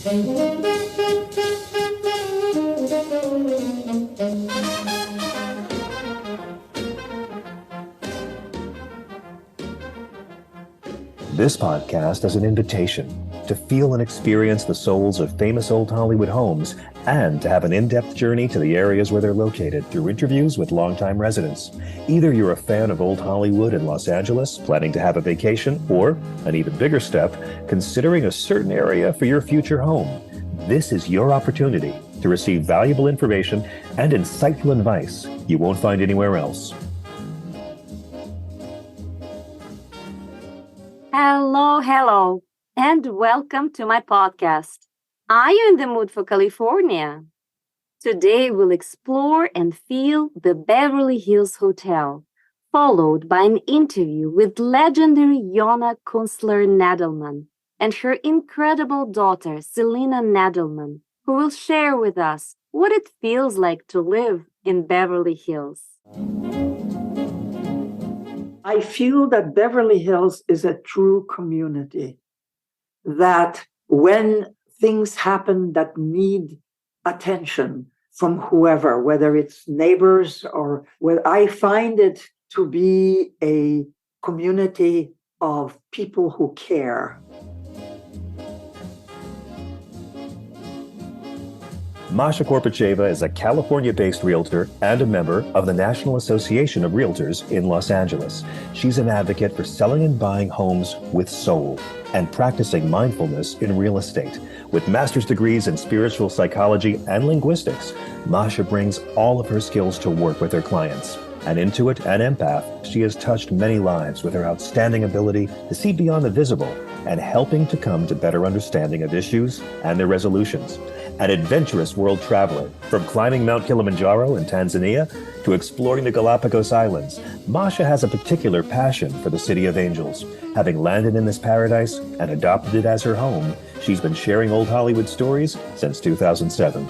This podcast is an invitation to feel and experience the souls of famous old Hollywood homes and to have an in-depth journey to the areas where they're located through interviews with longtime residents. Either you're a fan of old Hollywood in Los Angeles, planning to have a vacation, or, an even bigger step, considering a certain area for your future home. This is your opportunity to receive valuable information and insightful advice you won't find anywhere else. Hello, and welcome to my podcast. Are you in the mood for California? Today we'll explore and feel the Beverly Hills Hotel, followed by an interview with legendary Yona Kunstler Nadelman and her incredible daughter, Celina Nadelman, who will share with us what it feels like to live in Beverly Hills. I feel that Beverly Hills is a true community, that when things happen that need attention from whoever, whether it's neighbors or whether I find it to be a community of people who care. Masha Korpacheva is a California-based realtor and a member of the National Association of Realtors in Los Angeles. She's an advocate for selling and buying homes with soul and practicing mindfulness in real estate. With master's degrees in spiritual psychology and linguistics, Masha brings all of her skills to work with her clients. An intuit and empath, she has touched many lives with her outstanding ability to see beyond the visible and helping to come to better understanding of issues and their resolutions. An adventurous world traveler, from climbing Mount Kilimanjaro in Tanzania to exploring the Galapagos Islands, Masha has a particular passion for the City of Angels. Having landed in this paradise and adopted it as her home, she's been sharing old Hollywood stories since 2007.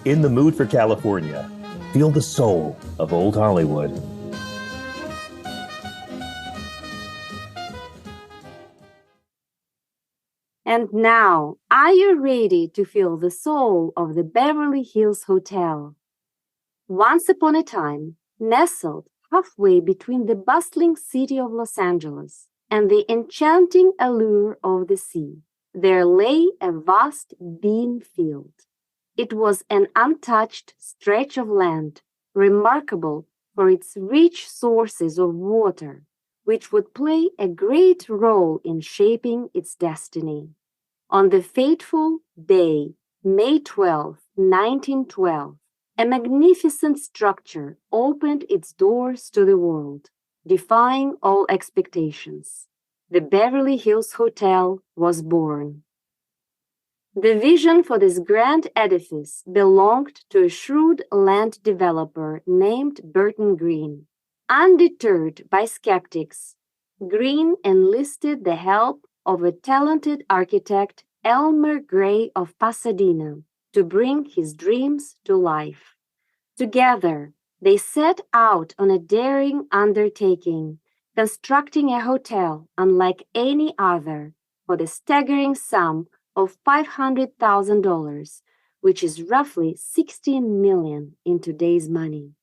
In the mood for California, feel the soul of old Hollywood. And now, are you ready to feel the soul of the Beverly Hills Hotel? Once upon a time, nestled halfway between the bustling city of Los Angeles and the enchanting allure of the sea, there lay a vast bean field. It was an untouched stretch of land, remarkable for its rich sources of water, which would play a great role in shaping its destiny. On the fateful day, May 12, 1912, a magnificent structure opened its doors to the world, defying all expectations. The Beverly Hills Hotel was born. The vision for this grand edifice belonged to a shrewd land developer named Burton Green. Undeterred by skeptics, Green enlisted the help of a talented architect, Elmer Gray of Pasadena, to bring his dreams to life. Together, they set out on a daring undertaking, constructing a hotel unlike any other for the staggering sum of $500,000, which is roughly $16 million in today's money.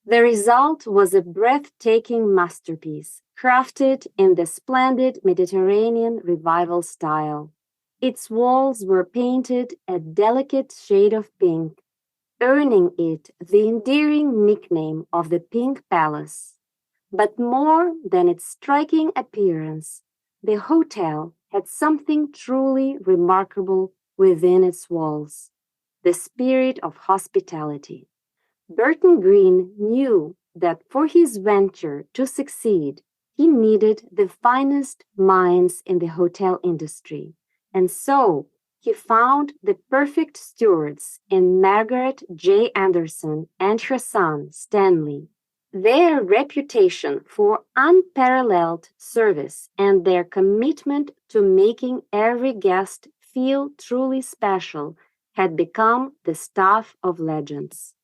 The result was a breathtaking masterpiece, crafted in the splendid Mediterranean Revival style. Its walls were painted a delicate shade of pink, earning it the endearing nickname of the Pink Palace. But more than its striking appearance, the hotel had something truly remarkable within its walls: the spirit of hospitality. Burton Green knew that for his venture to succeed, he needed the finest minds in the hotel industry, and so he found the perfect stewards in Margaret J. Anderson and her son, Stanley. Their reputation for unparalleled service and their commitment to making every guest feel truly special had become the stuff of legends.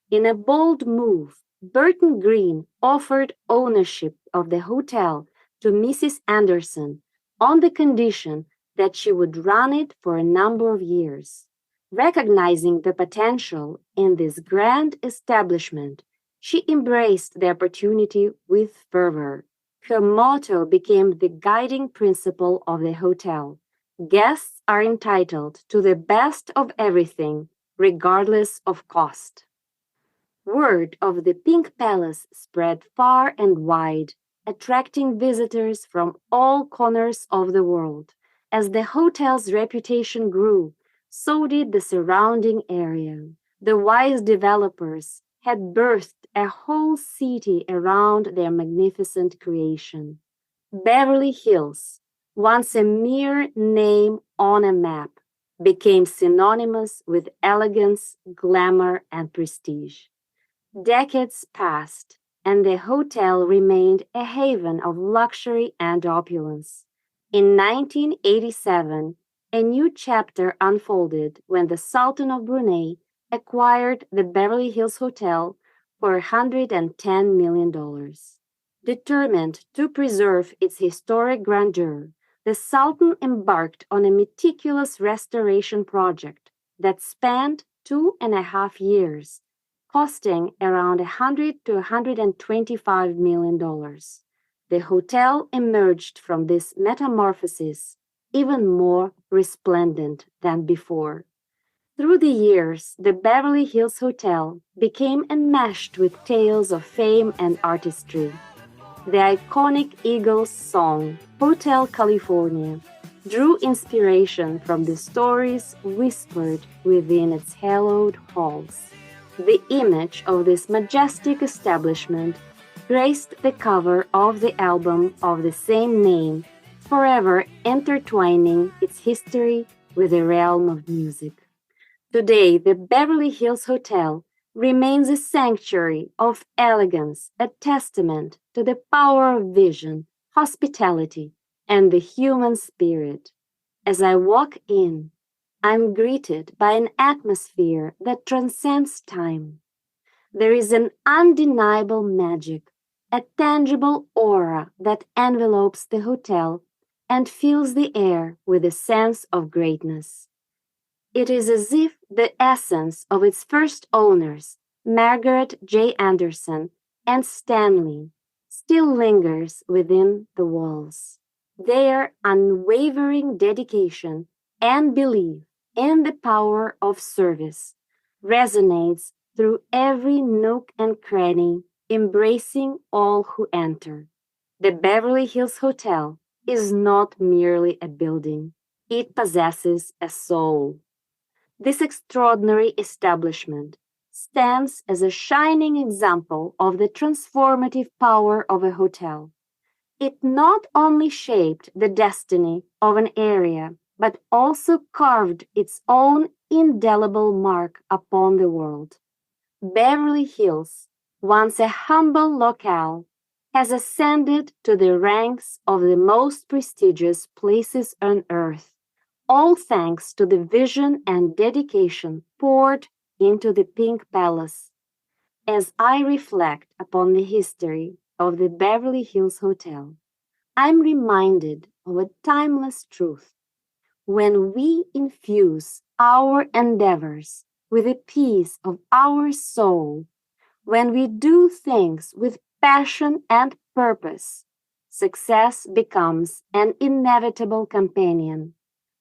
In a bold move, Burton Green offered ownership of the hotel to Mrs. Anderson on the condition that she would run it for a number of years. Recognizing the potential in this grand establishment, she embraced the opportunity with fervor. Her motto became the guiding principle of the hotel. Guests are entitled to the best of everything, regardless of cost. Word of the Pink Palace spread far and wide, attracting visitors from all corners of the world. As the hotel's reputation grew, so did the surrounding area. The wise developers had birthed a whole city around their magnificent creation. Beverly Hills, once a mere name on a map, became synonymous with elegance, glamour, and prestige. Decades passed, and the hotel remained a haven of luxury and opulence. In 1987, a new chapter unfolded when the Sultan of Brunei acquired the Beverly Hills Hotel for $110 million. Determined to preserve its historic grandeur, the Sultan embarked on a meticulous restoration project that spanned 2.5 years, costing around $100 to $125 million. The hotel emerged from this metamorphosis even more resplendent than before. Through the years, the Beverly Hills Hotel became enmeshed with tales of fame and artistry. The iconic Eagles song, Hotel California, drew inspiration from the stories whispered within its hallowed halls. The image of this majestic establishment graced the cover of the album of the same name, forever intertwining its history with the realm of music. Today, the Beverly Hills Hotel remains a sanctuary of elegance, a testament to the power of vision, hospitality, and the human spirit. As I walk in, I'm greeted by an atmosphere that transcends time. There is an undeniable magic, a tangible aura that envelopes the hotel and fills the air with a sense of greatness. It is as if the essence of its first owners, Margaret J. Anderson and Stanley, still lingers within the walls. Their unwavering dedication and belief in the power of service resonates through every nook and cranny, embracing all who enter. The Beverly Hills Hotel is not merely a building, it possesses a soul. This extraordinary establishment stands as a shining example of the transformative power of a hotel. It not only shaped the destiny of an area, but also carved its own indelible mark upon the world. Beverly Hills, once a humble locale, has ascended to the ranks of the most prestigious places on earth, all thanks to the vision and dedication poured into the Pink Palace. As I reflect upon the history of the Beverly Hills Hotel, I'm reminded of a timeless truth. When we infuse our endeavors with a piece of our soul, when we do things with passion and purpose, success becomes an inevitable companion.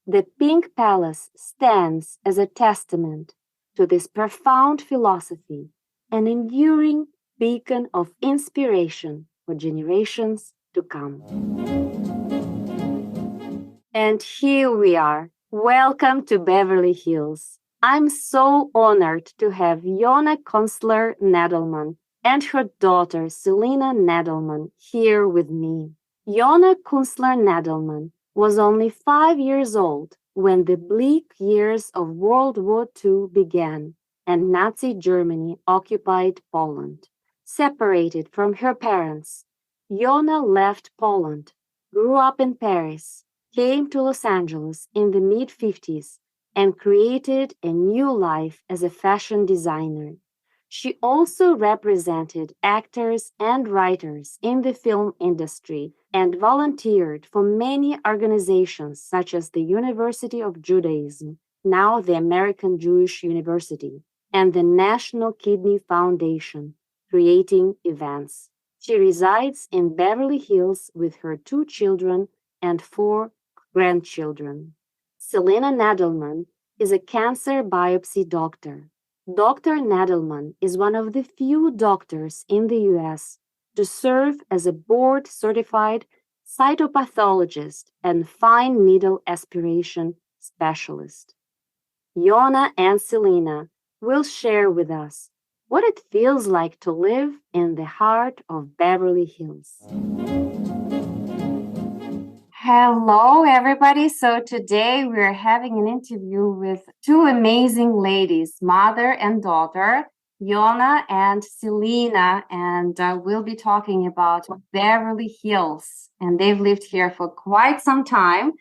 The Pink Palace stands as a testament to this profound philosophy, an enduring beacon of inspiration for generations to come. And here we are. Welcome to Beverly Hills. I'm so honored to have Yona Kunstler Nadelman and her daughter Celina Nadelman here with me. Yona Kunstler Nadelman was only 5 years old when the bleak years of World War II began and Nazi Germany occupied Poland. Separated from her parents, Yona left Poland, grew up in Paris, came to Los Angeles in the mid-50s, and created a new life as a fashion designer. She also represented actors and writers in the film industry and volunteered for many organizations such as the University of Judaism, now the American Jewish University, and the National Kidney Foundation, creating events. She resides in Beverly Hills with her 2 children and 4 grandchildren. Celina Nadelman is a cancer biopsy doctor. Dr. Nadelman is one of the few doctors in the U.S. to serve as a board-certified cytopathologist and fine needle aspiration specialist. Yona and Celina will share with us what it feels like to live in the heart of Beverly Hills. Hello, everybody. So today we're having an interview with 2 amazing ladies, mother and daughter, Yona and Celina, and we'll be talking about Beverly Hills. And they've lived here for quite some time.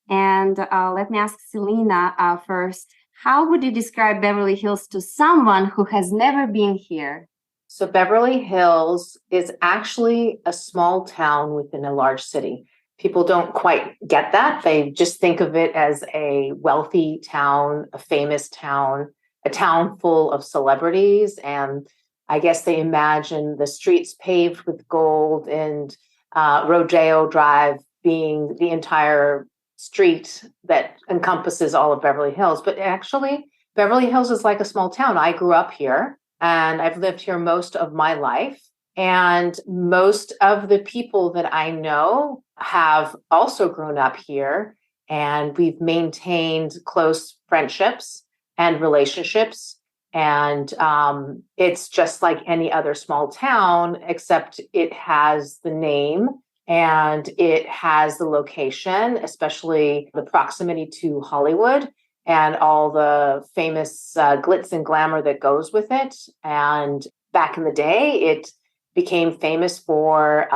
And let me ask Celina first. How would you describe Beverly Hills to someone who has never been here? So Beverly Hills is actually a small town within a large city. People don't quite get that. They just think of it as a wealthy town, a famous town, a town full of celebrities. And I guess they imagine the streets paved with gold and Rodeo Drive being the entire street that encompasses all of Beverly Hills. But actually, Beverly Hills is like a small town. I grew up here and I've lived here most of my life. And most of the people that I know have also grown up here, and we've maintained close friendships and relationships. And it's just like any other small town, except it has the name and it has the location, especially the proximity to Hollywood and all the famous glitz and glamour that goes with it. And back in the day, it became famous for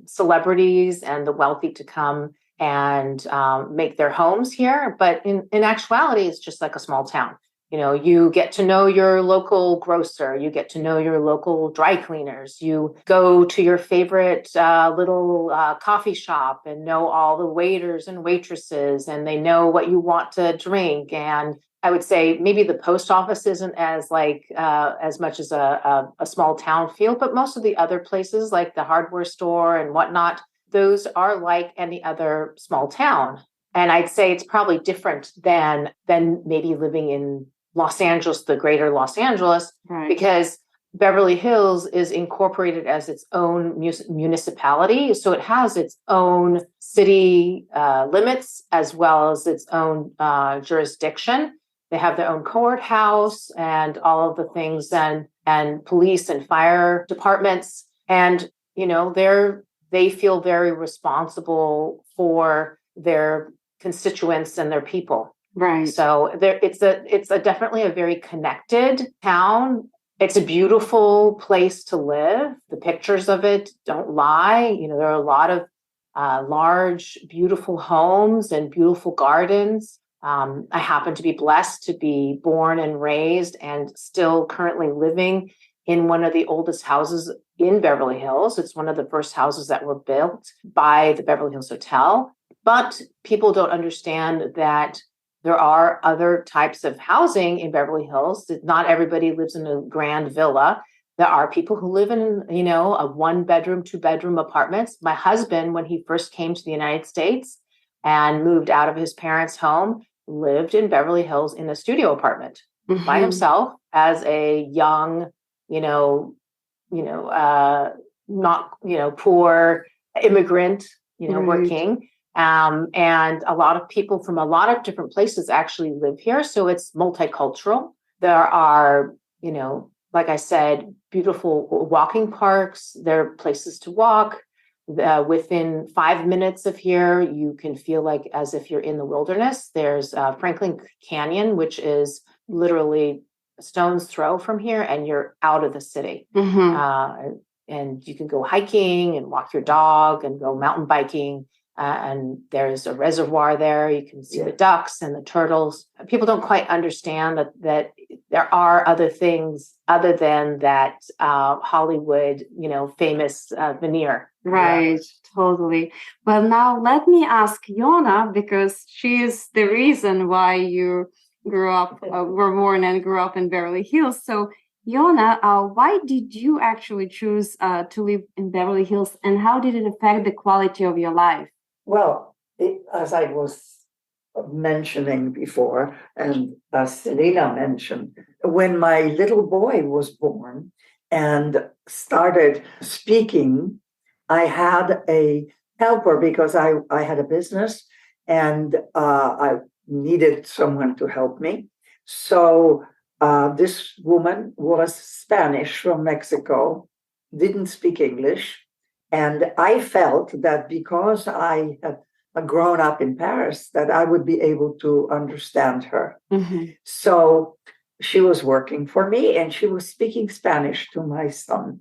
celebrities and the wealthy to come and make their homes here. But in actuality, it's just like a small town. You know, you get to know your local grocer, you get to know your local dry cleaners, you go to your favorite little coffee shop and know all the waiters and waitresses, and they know what you want to drink. And I would say maybe the post office isn't as as much as a small town feel, but most of the other places like the hardware store and whatnot, those are like any other small town. And I'd say it's probably different than maybe living in Los Angeles, the greater Los Angeles, Right. Because Beverly Hills is incorporated as its own municipality. So it has its own city limits as well as its own jurisdiction. They have their own courthouse and all of the things and police and fire departments. And, you know, they feel very responsible for their constituents and their people. Right. So it's definitely a very connected town. It's a beautiful place to live. The pictures of it don't lie. You know, there are a lot of large, beautiful homes and beautiful gardens. I happen to be blessed to be born and raised and still currently living in one of the oldest houses in Beverly Hills. It's one of the first houses that were built by the Beverly Hills Hotel. But people don't understand that there are other types of housing in Beverly Hills. Not everybody lives in a grand villa. There are people who live in, you know, a 1-bedroom, 2-bedroom apartments. My husband, when he first came to the United States and moved out of his parents' home, lived in Beverly Hills in a studio apartment by himself as a young, not, poor immigrant, Right. working. And a lot of people from a lot of different places actually live here. So it's multicultural. There are, like I said, beautiful walking parks. There are places to walk. Within 5 minutes of here, you can feel like as if you're in the wilderness. There's Franklin Canyon, which is literally a stone's throw from here, and you're out of the city. And you can go hiking and walk your dog and go mountain biking. And there's a reservoir there. You can see the ducks and the turtles. People don't quite understand that there are other things other than that Hollywood, famous veneer. Right, totally. Well, now let me ask Yona, because she is the reason why you were born and grew up in Beverly Hills. So, Yona, why did you actually choose to live in Beverly Hills, and how did it affect the quality of your life? Well, as I was mentioning before, and as Celina mentioned, when my little boy was born and started speaking, I had a helper because I had a business and I needed someone to help me. So this woman was Spanish from Mexico, didn't speak English. And I felt that because I had grown up in Paris, that I would be able to understand her. Mm-hmm. So she was working for me and she was speaking Spanish to my son.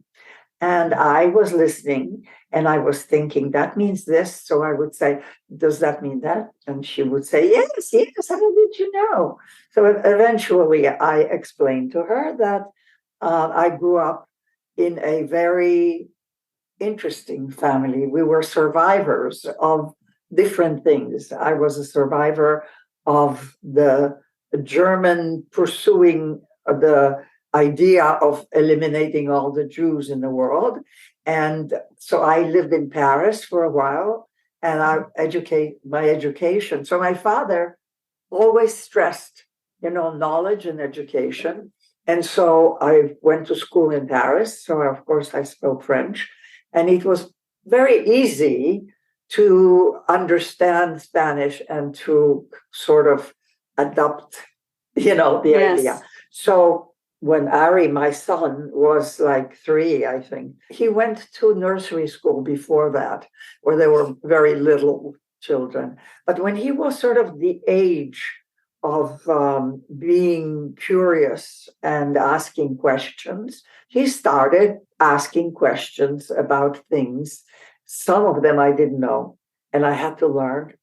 And I was listening and I was thinking, that means this. So I would say, does that mean that? And she would say, yes, yes. How did you know? So eventually I explained to her that I grew up in a very interesting family. We were survivors of different things. I was a survivor of the German pursuing the idea of eliminating all the Jews in the world. And so I lived in Paris for a while and I my education. So my father always stressed, knowledge and education. And so I went to school in Paris. So of course I spoke French. And it was very easy to understand Spanish and to sort of adopt, the idea. So when Ari, my son, was like 3, I think, he went to nursery school before that, where there were very little children. But when he was sort of the age of being curious and asking questions, he started asking questions about things. Some of them I didn't know, and I had to learn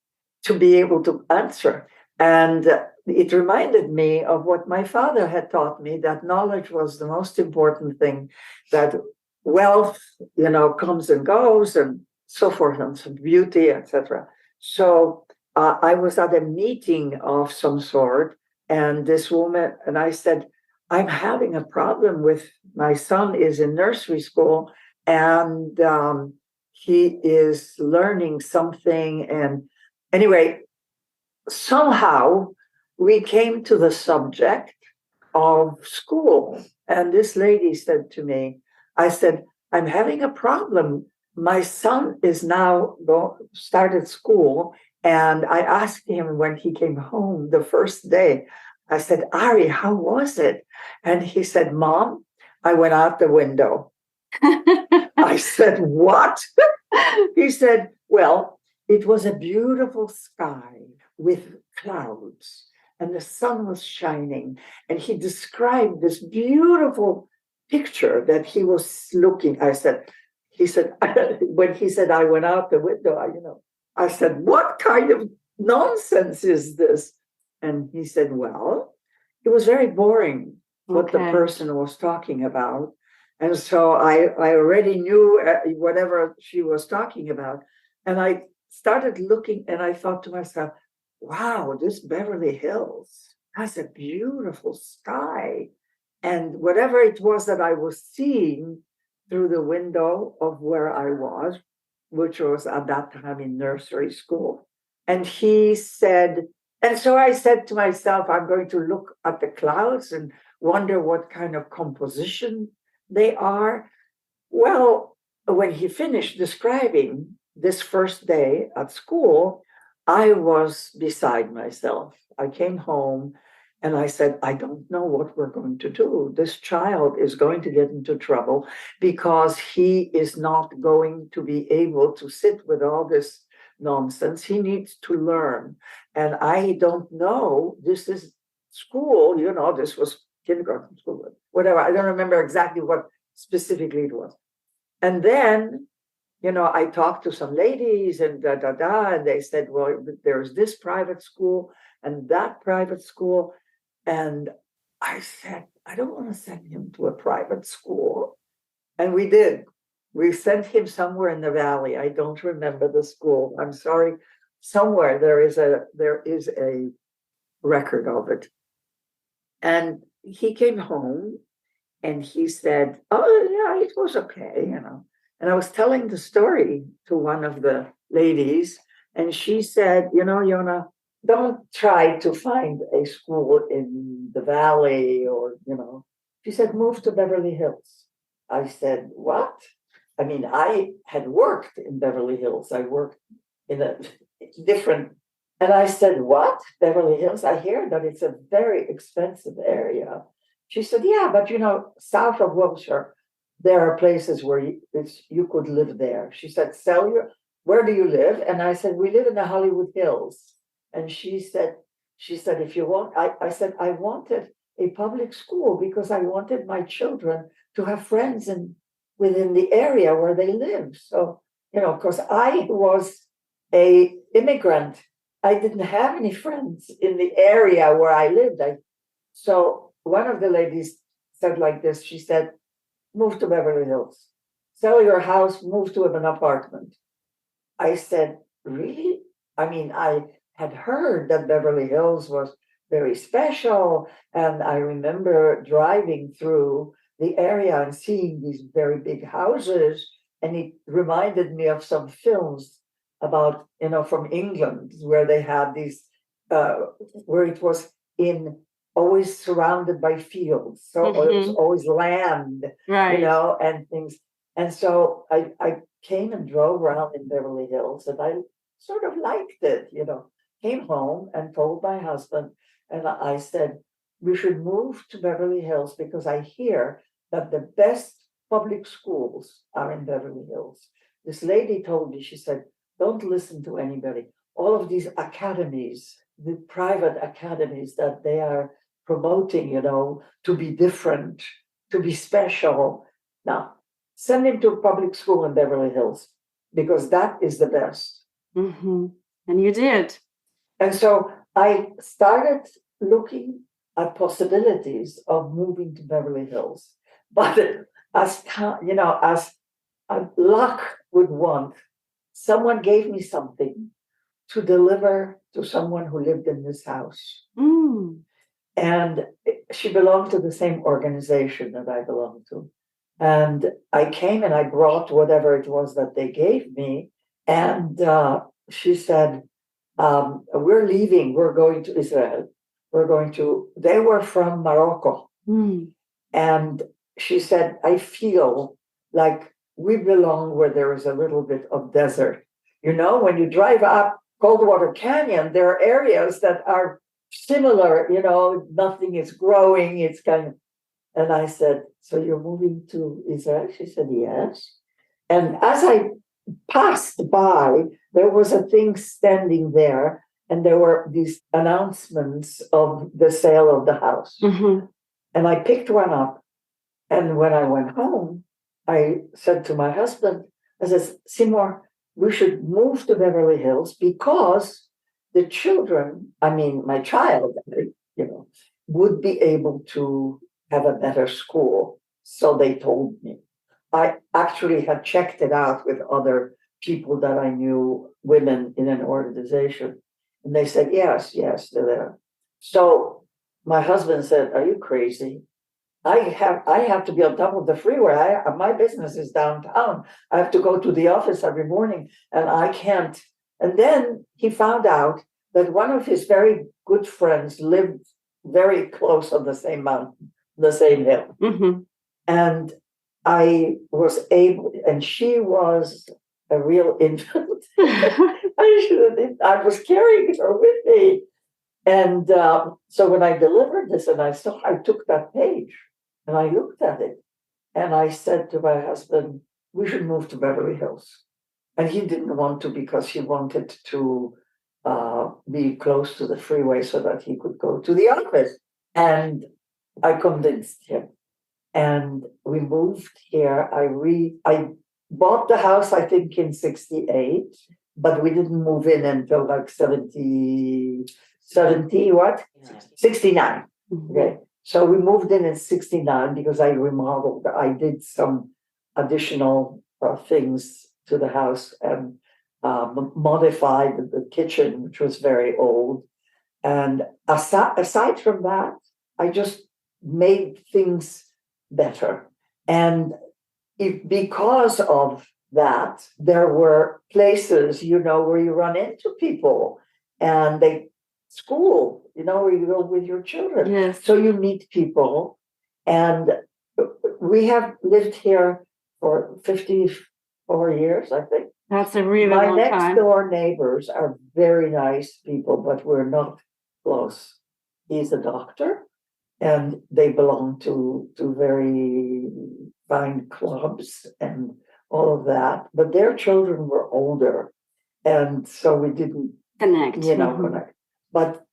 to be able to answer. And it reminded me of what my father had taught me, that knowledge was the most important thing, that wealth, comes and goes and so forth, and some beauty, etc. So I was at a meeting of some sort, and this woman, and I said, I'm having a problem with my son is in nursery school, and he is learning something. And anyway, somehow we came to the subject of school. And this lady said to me, I said, I'm having a problem. My son is now started school. And I asked him when he came home the first day, I said, Ari, how was it? And he said, Mom, I went out the window. I said, what? He said, well, it was a beautiful sky with clouds and the sun was shining. And he described this beautiful picture that he was looking. He said, when he said, I went out the window, I said, what kind of nonsense is this? And he said, well, it was very boring what the person was talking about. And so I already knew whatever she was talking about. And I started looking and I thought to myself, wow, this Beverly Hills has a beautiful sky. And whatever it was that I was seeing through the window of where I was, which was at that time in nursery school. And he said, and so I said to myself, I'm going to look at the clouds and wonder what kind of composition they are. Well, when he finished describing this first day at school, I was beside myself. I came home and I said, I don't know what we're going to do. This child is going to get into trouble because he is not going to be able to sit with all this nonsense. He needs to learn. And I don't know, this is school, this was kindergarten school, whatever. I don't remember exactly what specifically it was. And then, I talked to some ladies and and they said, well, there's this private school and that private school. And I said, I don't want to send him to a private school. And we did. We sent him somewhere in the valley. I don't remember the school. I'm sorry. Somewhere there is a record of it. And he came home and he said, oh, yeah, it was okay, And I was telling the story to one of the ladies, and she said, Yona, don't try to find a school in the valley She said, move to Beverly Hills. I said, what? I mean, I had worked in Beverly Hills. I worked in a different, and I said, what? Beverly Hills? I hear that it's a very expensive area. She said, yeah, but south of Wilshire, there are places where you could live there. She said, where do you live? And I said, we live in the Hollywood Hills. And she said, if you want, I said, I wanted a public school because I wanted my children to have friends within the area where they live. So, because I was a immigrant, I didn't have any friends in the area where I lived. So one of the ladies said like this, she said, move to Beverly Hills, sell your house, move to an apartment. I said, really? I mean, I had heard that Beverly Hills was very special. And I remember driving through the area and seeing these very big houses. And it reminded me of some films about, from England, where they had these, where it was always surrounded by fields. So it was always land, right. And things. And so I came and drove around in Beverly Hills, and I sort of liked it, Came home and told my husband, and I said, we should move to Beverly Hills because I hear that the best public schools are in Beverly Hills. This lady told me, she said, don't listen to anybody. All of these academies, the private academies that they are promoting, to be different, to be special. Now, send him to a public school in Beverly Hills because that is the best. Mm-hmm. And you did. And so I started looking at possibilities of moving to Beverly Hills. But as luck would want, someone gave me something to deliver to someone who lived in this house. Mm. And she belonged to the same organization that I belonged to. And I came and I brought whatever it was that they gave me. And she said, we're leaving. We're going to Israel. They were from Morocco. Mm. And she said, I feel like we belong where there is a little bit of desert. When you drive up Coldwater Canyon, there are areas that are similar, nothing is growing. It's kind of, and I said, so you're moving to Israel? She said, yes. And as I passed by, there was a thing standing there, and there were these announcements of the sale of the house. Mm-hmm. And I picked one up. And when I went home, I said to my husband, I said, Seymour, we should move to Beverly Hills because the children, my child, would be able to have a better school. So they told me. I actually had checked it out with other people that I knew, women in an organization. And they said, yes, they're there. So my husband said, are you crazy? I have to be on top of the freeway. My business is downtown. I have to go to the office every morning, and I can't. And then he found out that one of his very good friends lived very close on the same mountain, the same hill. Mm-hmm. And I was able, and she was a real infant. I was carrying her with me. And so when I delivered this, and I took that page and I looked at it, and I said to my husband, we should move to Beverly Hills. And he didn't want to because he wanted to be close to the freeway so that he could go to the office. And I convinced him. And we moved here. I bought the house, I think, in 68, but we didn't move in until like 69. Okay. So we moved in 69 because I remodeled. I did some additional things to the house and modified the kitchen, which was very old. And aside from that, I just made things better. And because of that, there were places, where you run into people and school, where you go with your children. Yes. So you meet people. And we have lived here for 54 years, I think. That's a really My long next time. door neighbors are very nice people, but we're not close. He's a doctor, and they belong to very fine clubs and all of that. But their children were older, and so we didn't Connect. connect. But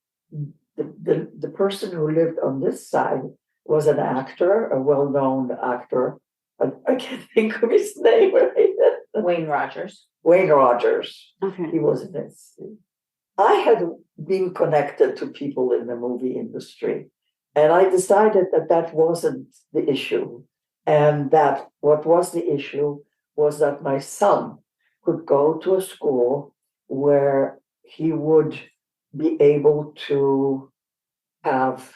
the person who lived on this side was an actor, a well-known actor. I can't think of his name. Wayne Rogers. Wayne Rogers. Okay. He was in it. I had been connected to people in the movie industry, and I decided that wasn't the issue. And that what was the issue was that my son could go to a school where he would be able to have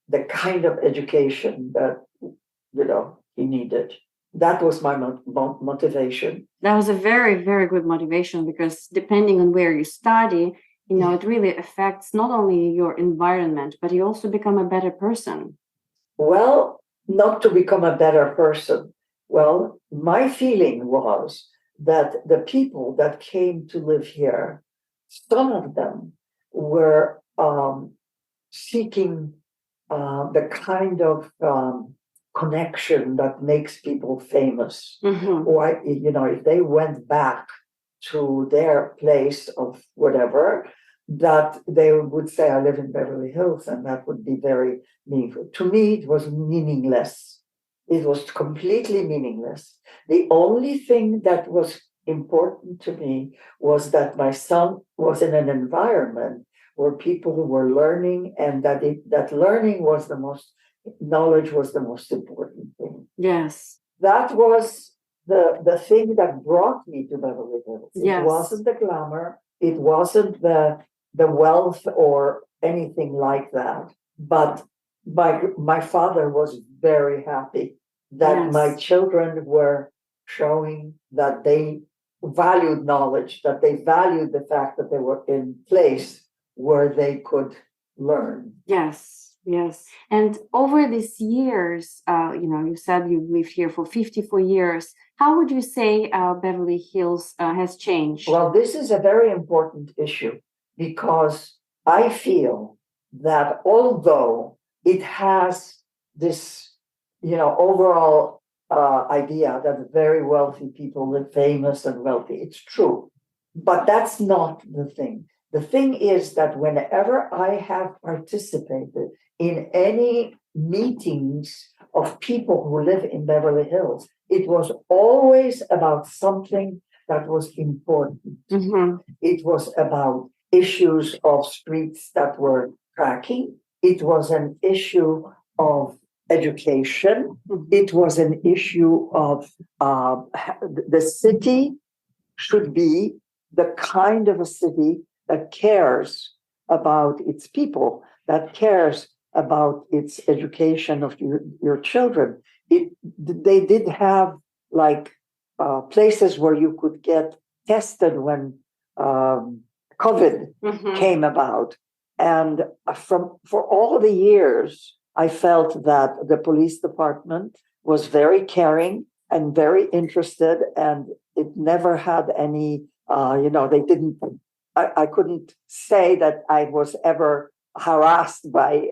the kind of education that, he needed. That was my motivation. That was a very, very good motivation, because depending on where you study, it really affects not only your environment, but you also become a better person. Well, not to become a better person. Well, my feeling was that the people that came to live here, some of them were seeking the kind of connection that makes people famous. Mm-hmm. Or, if they went back to their place of whatever, that they would say, I live in Beverly Hills, and that would be very meaningful. To me, it was meaningless. It was completely meaningless. The only thing that was important to me was that my son was in an environment where people were learning, and that learning was knowledge was the most important thing. Yes. That was the thing that brought me to Beverly Hills. Yes. It wasn't the glamour. It wasn't the wealth or anything like that. But my father was very happy that my children were showing that they valued knowledge, that they valued the fact that they were in a place where they could learn. Yes. And over these years, you said you lived here for 54 years. How would you say Beverly Hills has changed? Well, this is a very important issue, because I feel that although it has this, overall idea that very wealthy people live famous and wealthy, it's true. But that's not the thing. The thing is that whenever I have participated in any meetings of people who live in Beverly Hills, it was always about something that was important. Mm-hmm. It was about issues of streets that were cracking. It was an issue of education. Mm-hmm. It was an issue of the city should be the kind of a city that cares about its people, that cares about its education of your children. They did have places where you could get tested when COVID came about. And for all the years, I felt that the police department was very caring and very interested, and it never had any, they didn't, I couldn't say that I was ever harassed by,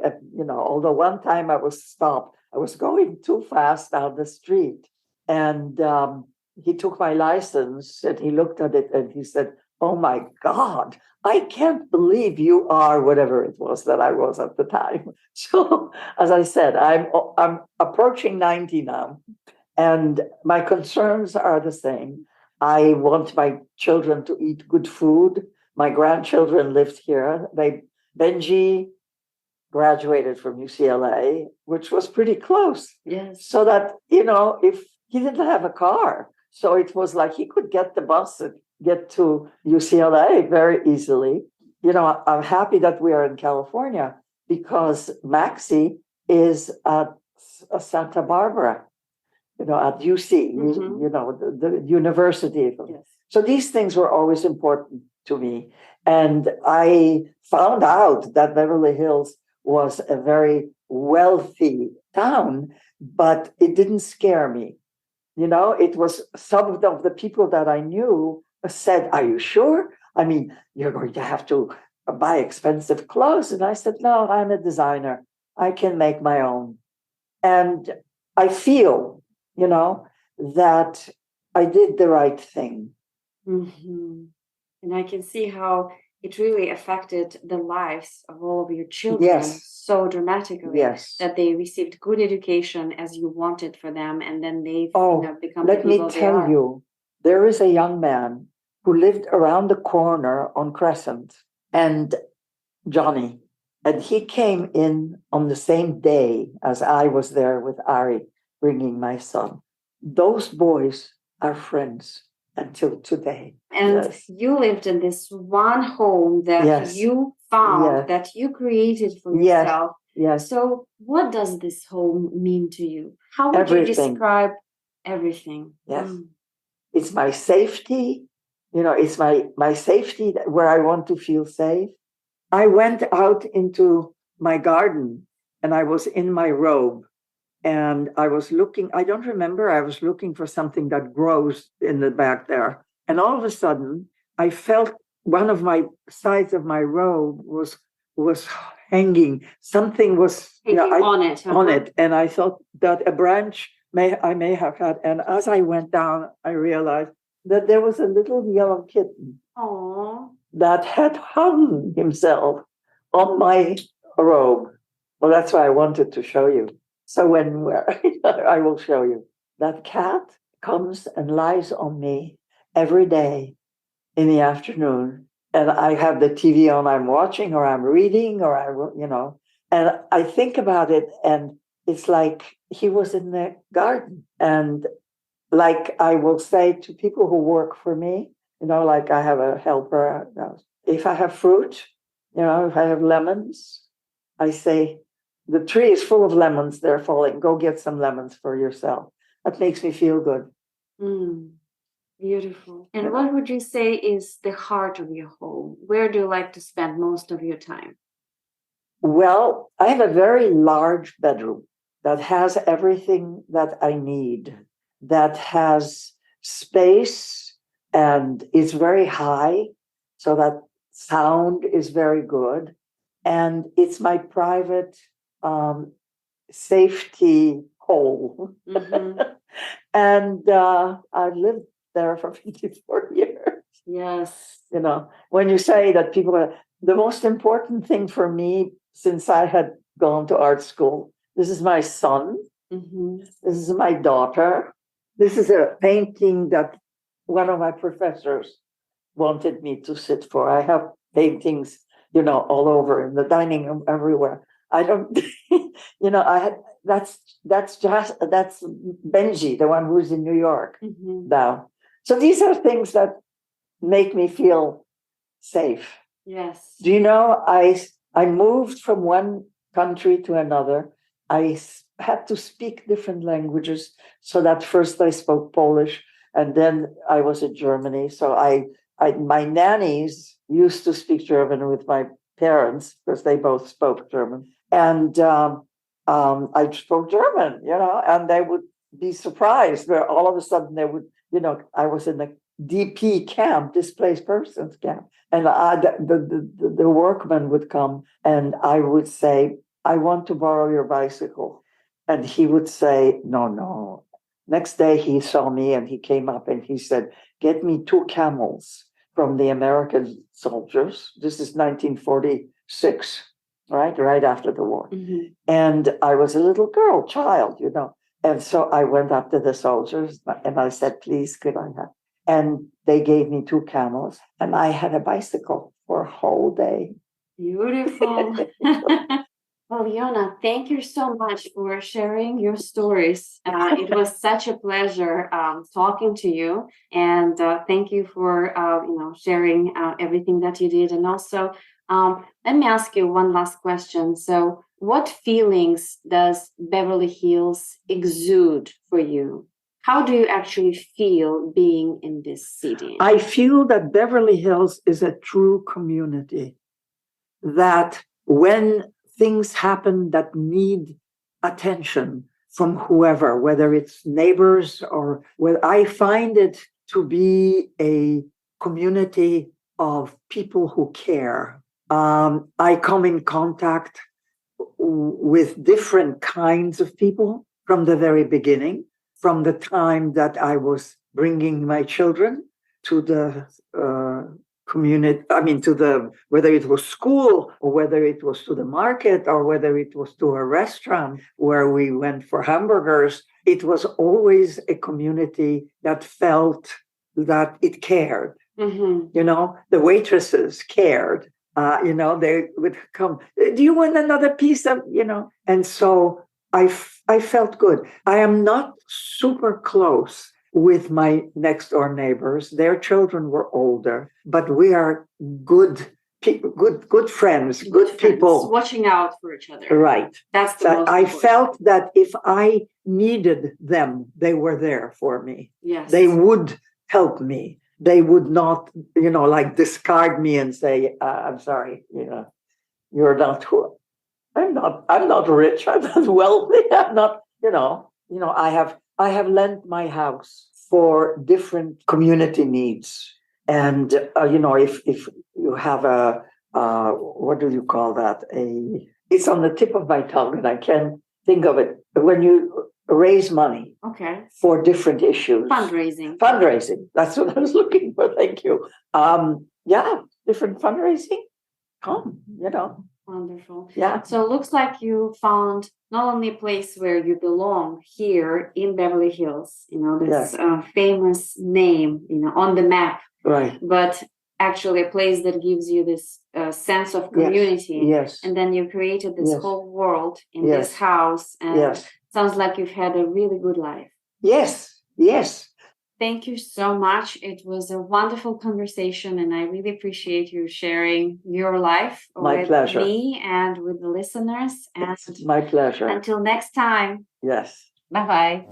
although one time I was stopped. I was going too fast down the street, and he took my license and he looked at it and he said, "Oh my God, I can't believe you are," whatever it was that I was at the time. So, as I said, I'm approaching 90 now, and my concerns are the same. I want my children to eat good food. My grandchildren lived here. Benji graduated from UCLA, which was pretty close. Yes. So that, if he didn't have a car, so it was like he could get the bus and get to UCLA very easily. I'm happy that we are in California because Maxie is at Santa Barbara, at UC, the university. Yes. So these things were always important to me. And I found out that Beverly Hills was a very wealthy town, but it didn't scare me. It was some of the people that I knew said, "Are you sure? I mean, you're going to have to buy expensive clothes." And I said, "No, I'm a designer. I can make my own." And I feel, that I did the right thing. Mm-hmm. And I can see how it really affected the lives of all of your children Yes. so dramatically. Yes. That they received good education as you wanted for them, and then they've become let the me people they tell are. you, there is a young man who lived around the corner on Crescent, and Johnny, and he came in on the same day as I was there with Ari, bringing my son. Those boys are friends until today. And Yes. you lived in this one home that Yes. you found, Yes. that you created for Yes. yourself. Yes. So what does this home mean to you? How would Everything. you describe everything? Yes. It's my safety. It's my safety where I want to feel safe. I went out into my garden and I was in my robe and I was looking, I don't remember, I was looking for something that grows in the back there. And all of a sudden, I felt one of my sides of my robe was hanging. Something was on it. on it. And I thought that a branch I may have had. And as I went down, I realized that there was a little yellow kitten. Aww. That had hung himself on my robe. Well, that's why I wanted to show you. So I will show you. That cat comes and lies on me every day in the afternoon. And I have the TV on, I'm watching or I'm reading and I think about it and it's like he was in the garden. And like I will say to people who work for me, like I have a helper. If I have fruit, if I have lemons, I say, the tree is full of lemons, they're falling. Go get some lemons for yourself. That makes me feel good. Beautiful. And what would you say is the heart of your home? Where do you like to spend most of your time? Well, I have a very large bedroom that has everything that I need, that has space and is very high, so that sound is very good. And it's my private safety hole. Mm-hmm. And I've lived there for 54 years. Yes. When you say that people are, the most important thing for me, since I had gone to art school, this is my son. Mm-hmm. This is my daughter. This is a painting that one of my professors wanted me to sit for. I have paintings, all over in the dining room, everywhere. I don't, that's Benji, the one who's in New York now. So these are things that make me feel safe. Yes. Do you know, I moved from one country to another. I had to speak different languages. So that first I spoke Polish, and then I was in Germany. So my nannies used to speak German with my parents because they both spoke German. And I spoke German, and they would be surprised where all of a sudden they would, I was in the DP camp, displaced persons camp. And the workman would come and I would say, I want to borrow your bicycle. And he would say, no. Next day he saw me and he came up and he said, get me 2 camels from the American soldiers. This is 1946, right after the war. Mm-hmm. And I was a little girl, child, And so I went up to the soldiers and I said, please, could I have? And they gave me 2 camels and I had a bicycle for a whole day. Beautiful. Well, Yona, thank you so much for sharing your stories. It was such a pleasure talking to you, and thank you for sharing everything that you did. And also, let me ask you one last question. So, what feelings does Beverly Hills exude for you? How do you actually feel being in this city? I feel that Beverly Hills is a true community, that when things happen that need attention from whoever, whether it's neighbors or whether I find it to be a community of people who care. I come in contact with different kinds of people from the very beginning, from the time that I was bringing my children to the community, whether it was school or whether it was to the market or whether it was to a restaurant where we went for hamburgers. It was always a community that felt that it cared. Mm-hmm. The waitresses cared. They would come, do you want another piece of, and so I felt good. I am not super close with my next door neighbors. Their children were older, but we are good friends, good people. Watching out for each other. Right. That's the most I important. felt that if I needed them, they were there for me. Yes. They would help me. They would not, discard me and say, I'm sorry, you're not who I'm not rich. I'm not wealthy. I'm not, I have lent my house for different community needs. And, if you have what do you call that? It's on the tip of my tongue and I can't think of it. When you raise money for different issues. Fundraising. That's what I was looking for. Thank you. Different fundraising. Wonderful. Yeah. So it looks like you found not only a place where you belong here in Beverly Hills, this famous name, on the map. Right. But actually a place that gives you this sense of community. Yes. And then you created this whole world in this house. And sounds like you've had a really good life. Yes. Thank you so much. It was a wonderful conversation, and I really appreciate you sharing your life with me and with the listeners. And it's my pleasure. Until next time. Yes. Bye-bye.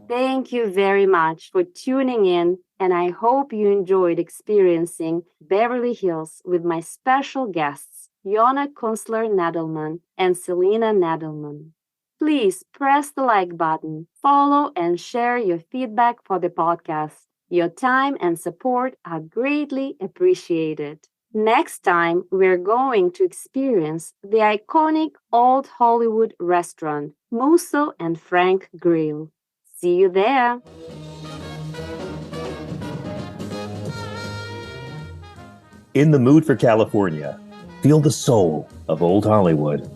Thank you very much for tuning in, and I hope you enjoyed experiencing Beverly Hills with my special guests, Yona Kunstler Nadelman and Celina Nadelman. Please press the like button, follow, and share your feedback for the podcast. Your time and support are greatly appreciated. Next time, we're going to experience the iconic old Hollywood restaurant, Musso and Frank Grill. See you there! In the mood for California, feel the soul of old Hollywood.